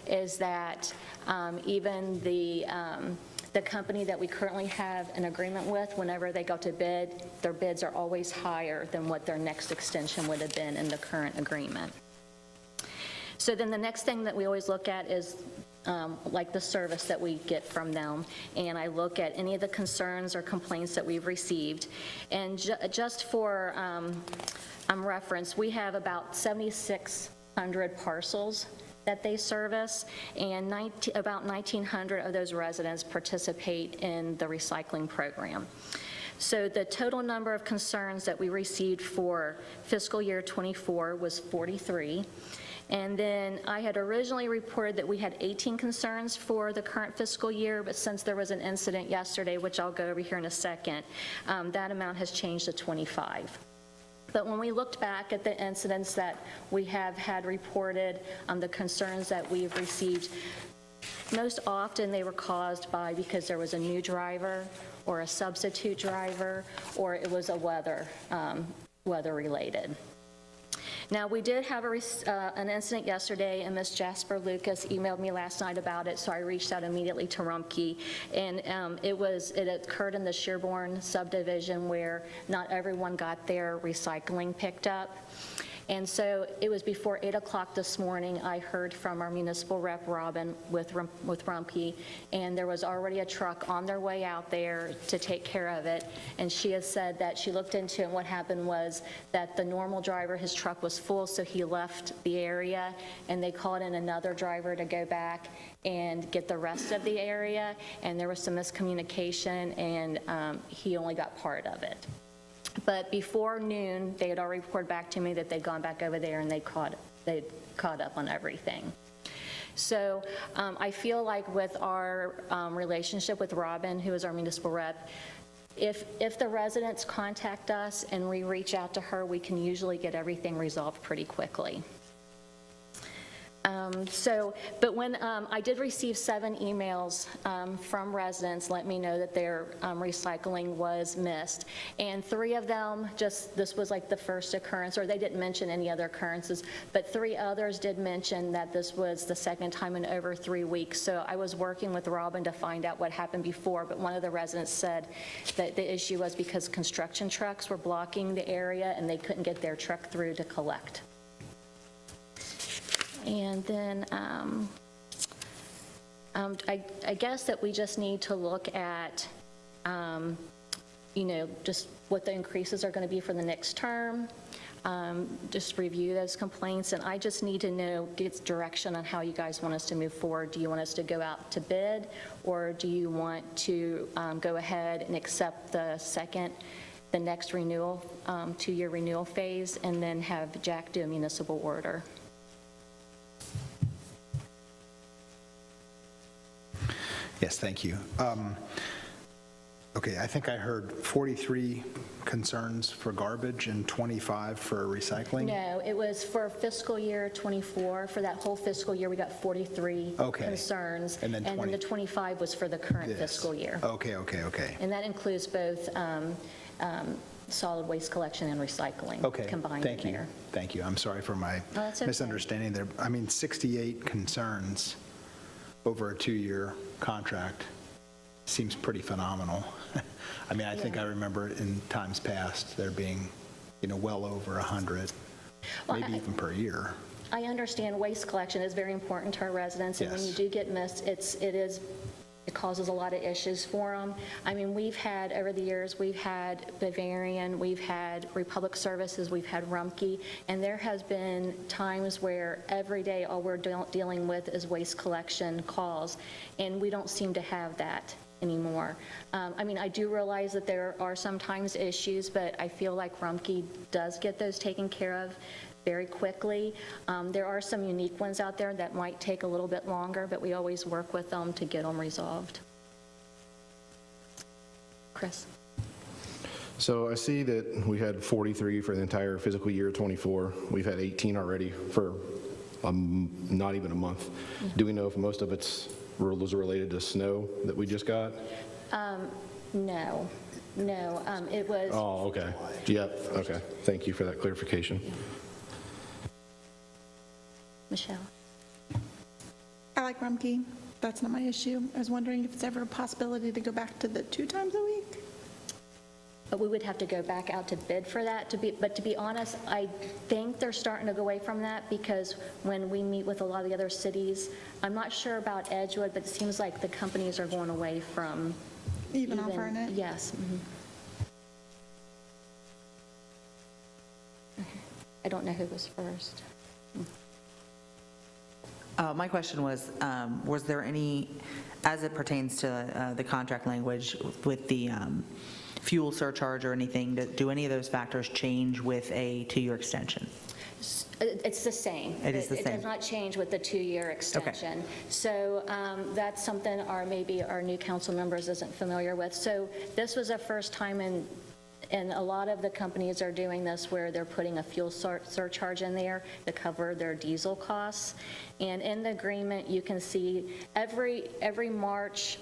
is that even the company that we currently have an agreement with, whenever they go to bid, their bids are always higher than what their next extension would have been in the current agreement. So then the next thing that we always look at is like the service that we get from them, and I look at any of the concerns or complaints that we've received. And just for reference, we have about 7,600 parcels that they service, and about 1,900 of those residents participate in the recycling program. So the total number of concerns that we received for fiscal year 24 was 43. And then I had originally reported that we had 18 concerns for the current fiscal year, but since there was an incident yesterday, which I'll go over here in a second, that amount has changed to 25. But when we looked back at the incidents that we have had reported, the concerns that we've received, most often they were caused by because there was a new driver or a substitute driver, or it was a weather related. Now, we did have an incident yesterday, and Ms. Jasper Lucas emailed me last night about it, so I reached out immediately to Rumpke, and it occurred in the Sherborne subdivision where not everyone got their recycling picked up. And so it was before 8 o'clock this morning, I heard from our municipal rep, Robin, with Rumpke, and there was already a truck on their way out there to take care of it. And she has said that she looked into it, and what happened was that the normal driver, his truck was full, so he left the area, and they called in another driver to go back and get the rest of the area, and there was some miscommunication, and he only got part of it. But before noon, they had already reported back to me that they'd gone back over there and they'd caught up on everything. So I feel like with our relationship with Robin, who is our municipal rep, if the residents contact us and we reach out to her, we can usually get everything resolved pretty quickly. But when I did receive 7 emails from residents let me know that their recycling was missed, and 3 of them, this was like the first occurrence, or they didn't mention any other occurrences, but 3 others did mention that this was the second time in over 3 weeks. So I was working with Robin to find out what happened before, but one of the residents said that the issue was because construction trucks were blocking the area and they couldn't get their truck through to collect. And then I guess that we just need to look at, just what the increases are going to be for the next term, just review those complaints, and I just need to get direction on how you guys want us to move forward. Do you want us to go out to bid, or do you want to go ahead and accept the next renewal, 2-year renewal phase, and then have Jack do a municipal order? Yes, thank you. Okay, I think I heard 43 concerns for garbage and 25 for recycling? No, it was for fiscal year 24. For that whole fiscal year, we got 43 concerns. And then the 25 was for the current fiscal year. Okay. And that includes both solid waste collection and recycling combined in there. Thank you. I'm sorry for my misunderstanding there. I mean, 68 concerns over a 2-year contract seems pretty phenomenal. I mean, I think I remember in times past there being, well over 100, maybe even per year. I understand waste collection is very important to our residents, and when you do get missed, it causes a lot of issues for them. I mean, we've had, over the years, we've had Bavarian, we've had Republic Services, we've had Rumpke, and there has been times where every day all we're dealing with is waste collection calls, and we don't seem to have that anymore. I mean, I do realize that there are sometimes issues, but I feel like Rumpke does get those taken care of very quickly. There are some unique ones out there that might take a little bit longer, but we always work with them to get them resolved. Chris? So I see that we had 43 for the entire fiscal year 24. We've had 18 already for not even a month. Do we know if most of it's was related to snow that we just got? No, it was. Oh, okay. Yep, okay. Thank you for that clarification. Michelle? like Rumpke. That's not my issue. I was wondering if it's ever a possibility to go back to the 2 times a week? But we would have to go back out to bid for that but to be honest, I think they're starting to go away from that because when we meet with a lot of the other cities, I'm not sure about Edgewood, but it seems like the companies are going away from Even offering it? Yes. I don't know who was first. My question was there any, as it pertains to the contract language with the fuel surcharge or anything, do any of those factors change with a 2-year extension? It's the same. It is the It same. does not change with the 2-year extension. So that's something maybe our new council members isn't familiar with. So this was a first time and a lot of the companies are doing this where they're putting a fuel surcharge in there to cover their diesel costs. And in the agreement, you can see every March,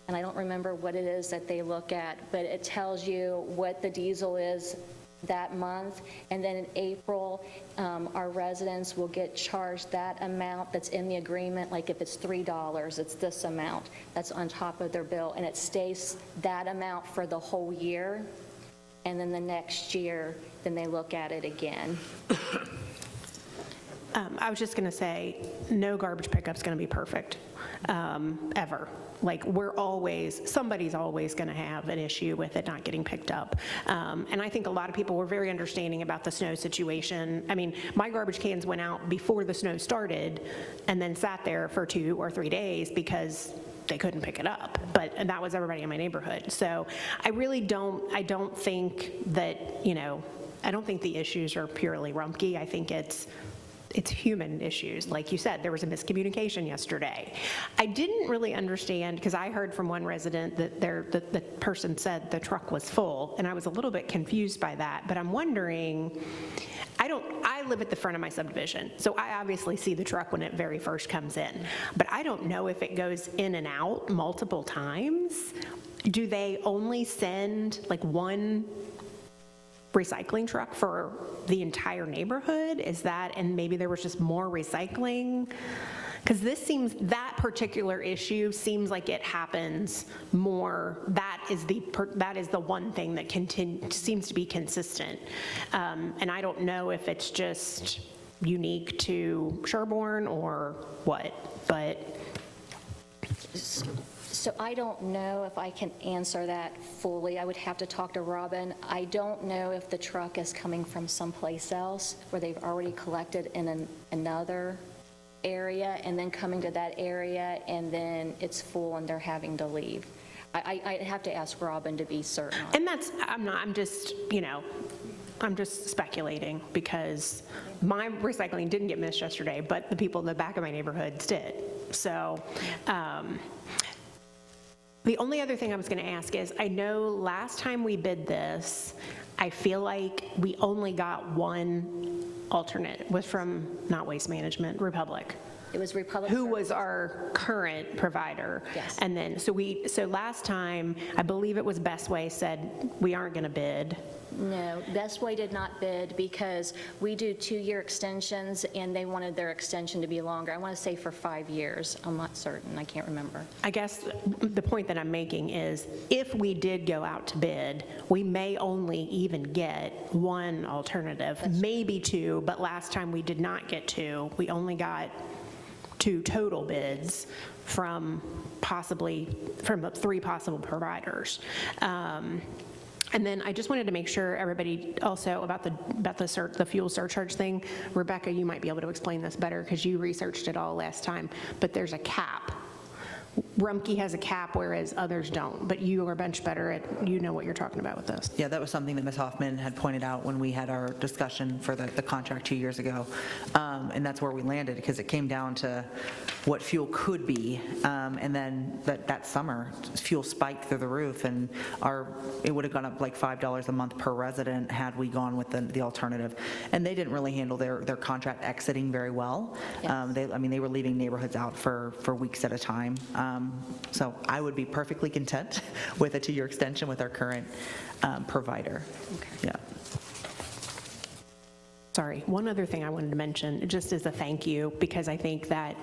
and I don't remember what it is that they look at, but it tells you what the diesel is that month. And then in April, our residents will get charged that amount that's in the agreement. Like if it's $3, it's this amount that's on top of their bill, and it stays that amount for the whole year. And then the next year, then they look at it again. I was just going to say, no garbage pickup's going to be perfect, ever. Like, somebody's always going to have an issue with it not getting picked up. And I think a lot of people were very understanding about the snow situation. I mean, my garbage cans went out before the snow started and then sat there for 2 or 3 days because they couldn't pick it up, and that was everybody in my neighborhood. So I don't think that, I don't think the issues are purely Rumpke. I think it's human issues. Like you said, there was a miscommunication yesterday. I didn't really understand, because I heard from one resident that the person said the truck was full, and I was a little bit confused by that, but I'm wondering, I live at the front of my subdivision, so I obviously see the truck when it very first comes in, but I don't know if it goes in and out multiple times. Do they only send like one recycling truck for the entire neighborhood? And maybe there was just more recycling? Because that particular issue seems like it happens more. That is the one thing that seems to be consistent. And I don't know if it's just unique to Sherborne or what, but. So I don't know if I can answer that fully. I would have to talk to Robin. I don't know if the truck is coming from someplace else where they've already collected in another area and then coming to that area and then it's full and they're having to leave. I have to ask Robin to be certain. And I'm just speculating because my recycling didn't get missed yesterday, but the people in the back of my neighborhoods did. So, the only other thing I was going to ask is, I know last time we bid this, I feel like we only got one alternate. It was from, not Waste Management, Republic. It was Republic. Who was our current provider. Yes. And then, so last time, I believe it was Best Way said, we aren't going to bid. No, Best Way did not bid because we do 2-year extensions and they wanted their extension to be longer. I want to say for 5 years. I'm not certain. I can't remember. I guess the point that I'm making is if we did go out to bid, we may only even get one alternative, maybe 2, but last time we did not get 2. We only got 2 total bids from 3 possible providers. And then I just wanted to make sure everybody also about the fuel surcharge thing. Rebecca, you might be able to explain this better because you researched it all last time, but there's a cap. Rumpke has a cap, whereas others don't, but you are much better at, you know what you're talking about with this. Yeah, that was something that Ms. Hoffman had pointed out when we had our discussion for the contract 2 years ago. And that's where we landed, because it came down to what fuel could be. And then that summer, fuel spiked through the roof, and it would have gone up like $5 a month per resident had we gone with the alternative. And they didn't really handle their contract exiting very well. Yes. They were leaving neighborhoods out for weeks at a time. So I would be perfectly content with a 2-year extension with our current provider. Okay. Yeah. Sorry, one other thing I wanted to mention, just as a thank you, because I think that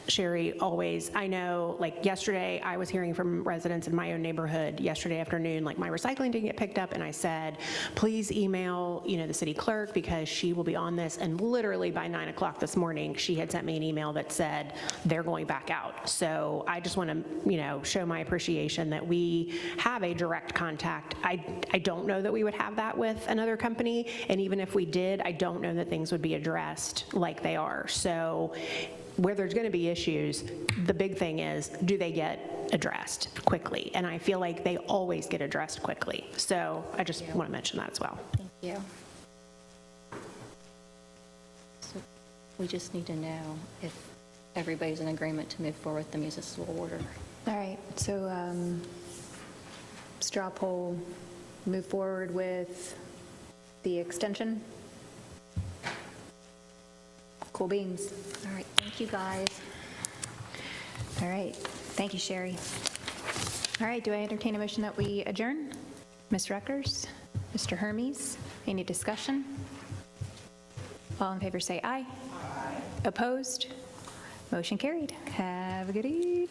Sherry, always, I know, like yesterday, I was hearing from residents in my own neighborhood yesterday afternoon, like my recycling didn't get picked up, and I said, please email, the city clerk because she will be on this. And literally by 9 o'clock this morning, she had sent me an email that said they're going back out. So I just want to, show my appreciation that we have a direct contact. I don't know that we would have that with another company, and even if we did, I don't know that things would be addressed like they are. So where there's going to be issues, the big thing is, do they get addressed quickly? And I feel like they always get addressed quickly. So I just want to mention that as well. Thank you. So we just need to know if everybody's in agreement to move forward with the municipal order. All right, so straw poll, move forward with the extension. Cool beans. All right, thank you, guys. All right, thank you, Sherry. All right, do I entertain a motion that we adjourn? Ms. Ruckers, Mr. Hermes, any discussion? All in favor say aye. Aye. Opposed? Motion carried. Have a good evening.